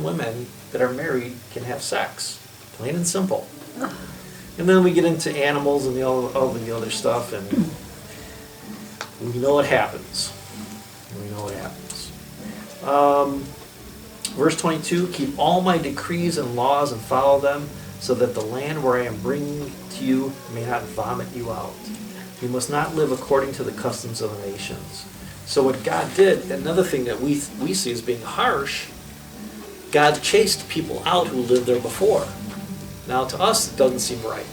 and women that are married can have sex. Plain and simple. And then we get into animals and all the other stuff, and we know what happens. We know what happens. Verse 22, keep all my decrees and laws and follow them, so that the land where I am bringing to you may not vomit you out. You must not live according to the customs of the nations. So what God did, another thing that we see as being harsh, God chased people out who lived there before. Now to us it doesn't seem right.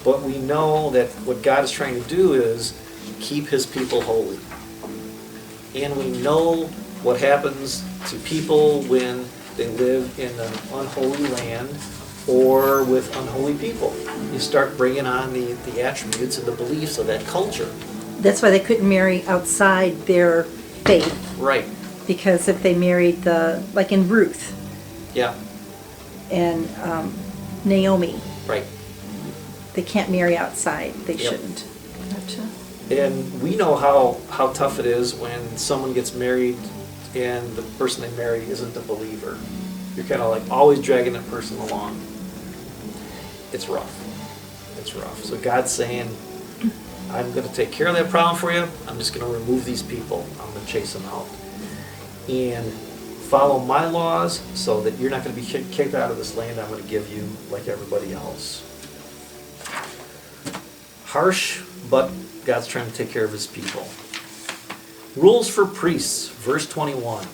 But we know that what God is trying to do is keep his people holy. And we know what happens to people when they live in an unholy land or with unholy people. You start bringing on the attributes and the beliefs of that culture. That's why they couldn't marry outside their faith. Right. Because if they married like in Ruth. Yeah. And Naomi. Right. They can't marry outside. They Yep. shouldn't. Gotcha. And we know how tough it is when someone gets married and the person they marry isn't a believer. You're kind of like always dragging that person along. It's rough. It's rough. So God's saying, I'm going to take care of that problem for you. I'm just going to remove these people. I'm going to chase them out. And follow my laws so that you're not going to be kicked out of this land I'm going to give you like everybody else. Harsh, but God's trying to take care of his people. Rules for priests, verse 21.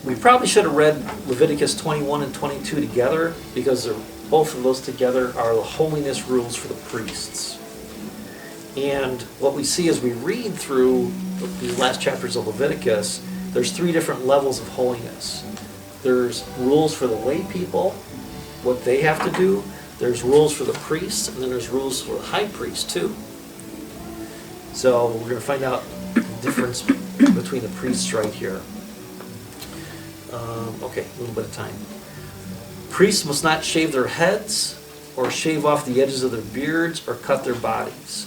We probably should have read Leviticus 21 and 22 together, because both of those together are the holiness rules for the priests. And what we see as we read through these last chapters of Leviticus, there's 3 different levels of holiness. There's rules for the lay people, what they have to do. There's rules for the priests, and then there's rules for the high priest too. So we're going to find out the difference between the priests right here. Okay, a little bit of time. Priests must not shave their heads or shave off the edges of their beards or cut their bodies.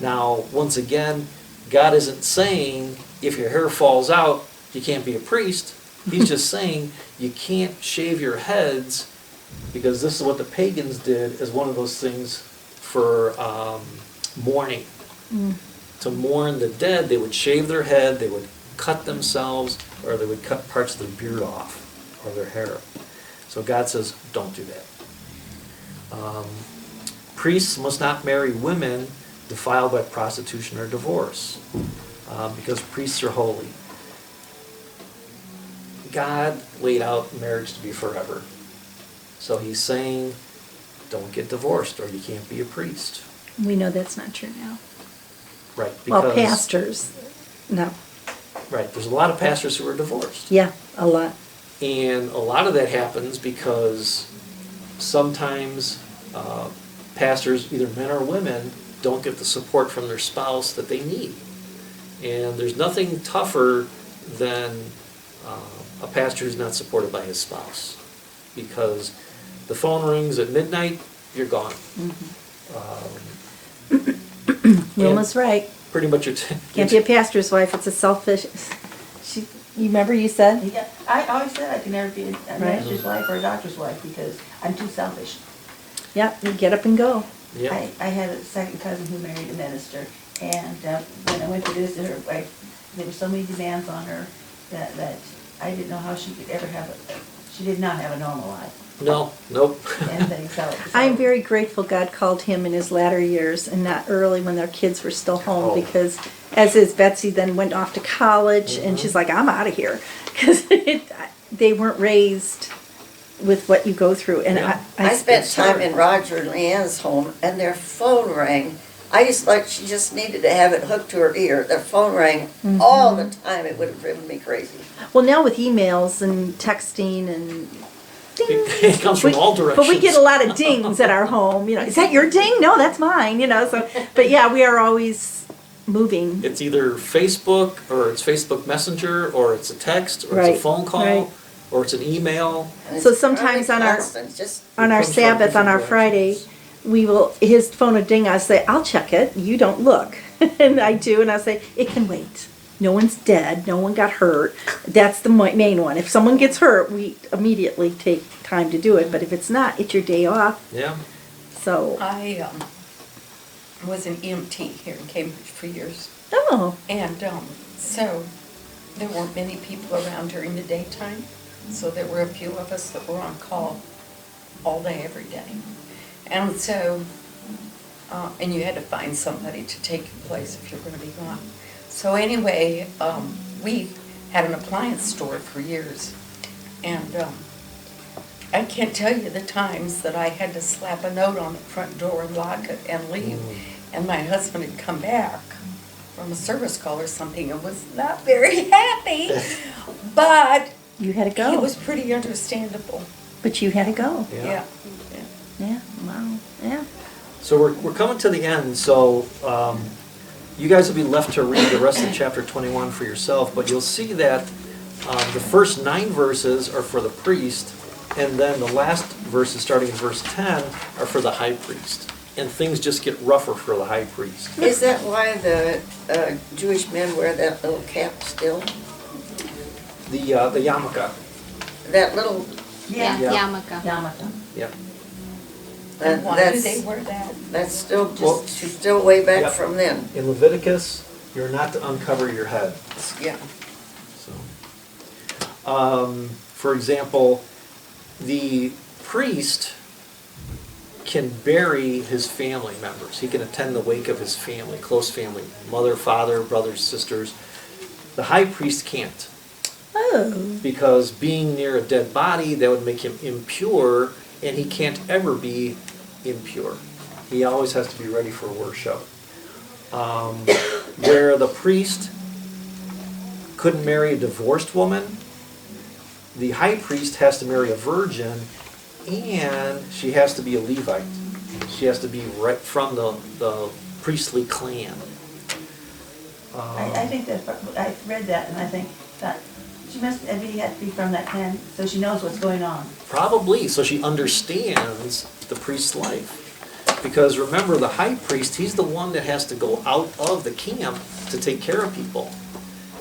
Now, once again, God isn't saying if your hair falls out, you can't be a priest. He's just saying you can't shave your heads, because this is what the pagans did as one of those things for mourning. To mourn the dead, they would shave their head, they would cut themselves, or they would cut parts of their beard off, or their hair. So God says, don't do that. Priests must not marry women defiled by prostitution or divorce, because priests are holy. God laid out marriage to be forever. So he's saying, don't get divorced or you can't be a priest. We know that's not true now. Right. Because, well, pastors, no. Right. There's a lot of pastors who are divorced. Yeah, a lot. And a lot of that happens because sometimes pastors, either men or women, don't get the support from their spouse that they need. And there's nothing tougher than a pastor who's not supported by his spouse, because the phone rings at midnight, you're gone. Wilma's right. Pretty much Can't be a pastor's wife. It's a selfish. You remember you said? Yeah, I always said I could never be a minister's wife or a doctor's wife because I'm too selfish. Yep, you get up and go. Yeah. I had a second cousin who married a minister, and when I went to visit her, there were so many demands on her that I didn't know how she could ever she did not have a normal life. No, nope. So I'm very grateful God called him in his latter years and not early when their kids were still home, because as is Betsy then went off to college, and she's like, I'm out of here, because they weren't raised with what you go through. And I spent time in Roger and Leanne's home, and their phone rang. She just needed to have it hooked to her ear. Their phone rang all the time. It would have driven me crazy. Well, now with emails and texting and It comes from all directions. But we get a lot of dings at our home. Is that your ding? No, that's mine. So, but yeah, we are always moving. It's either Facebook, or it's Facebook Messenger, or it's a text, or it's a phone call, or it's an email. So sometimes on our Sabbath, on our Friday, his phone would ding. I say, I'll check it. You don't look, and I do, and I say, it can wait. no one's dead, no one got hurt. That's the main one. If someone gets hurt, we immediately take time to do it, but if it's not, it's your day off. Yeah. So, I was an EMT here in Cambridge for years, oh, and so there weren't many people around during the daytime, so there were a few of us that were on call all day, every day. And so, and you had to find somebody to take your place if you're going to be gone. So anyway, we had an appliance store for years, and I can't tell you the times that I had to slap a note on the front door and lock it and leave. And my husband had come back from a service call or something and was not very happy, but you had to he go. was pretty understandable. But you had to go. Yeah. Yeah, wow, yeah. So we're coming to the end, so you guys will be left to read the rest of chapter 21 for yourself, but you'll see that the first 9 verses are for the priest, and then the last verses, starting in verse 10, are for the high priest. And things just get rougher for the high priest. Is that why the Jewish men wear that little cap still? The yarmulke. That little, Yeah, Yeah. yarmulke. Yarmulke. Yeah. And why do that's, they wear that? that's still, Well, still way back Yep. from then. In Leviticus, you're not to uncover your head. Yeah. So, for example, the priest can bury his family members. He can attend the wake of his family, close family, mother, father, brothers, sisters. The high priest can't, Oh, because being near a dead body, that would make him impure, and he can't ever be impure. He always has to be ready for worship. Where the priest couldn't marry a divorced woman, the high priest has to marry a virgin, and she has to be a Levite. She has to be right from the priestly clan. I think that, I read that and I think that she must have to be from that clan, so she knows what's going on. Probably, so she understands the priest's life. Because remember, the high priest, he's the one that has to go out of the camp to take care of people.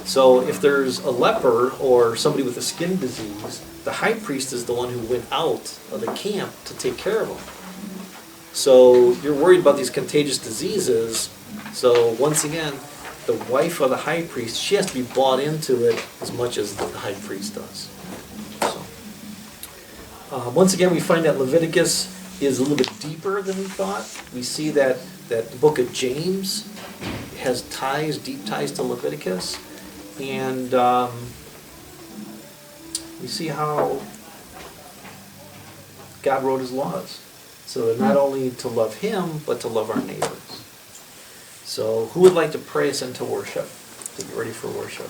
So if there's a leper or somebody with a skin disease, the high priest is the one who went out of the camp to take care of them. So you're worried about these contagious diseases. So once again, the wife of the high priest, she has to be bought into it as much as the high priest does. So, once again, we find that Leviticus is a little bit deeper than we thought. We see that the book of James has ties, deep ties to Leviticus. And we see how God wrote his laws. So they're not only to love him, but to love our neighbors. So who would like to pray us into worship, to get ready for worship?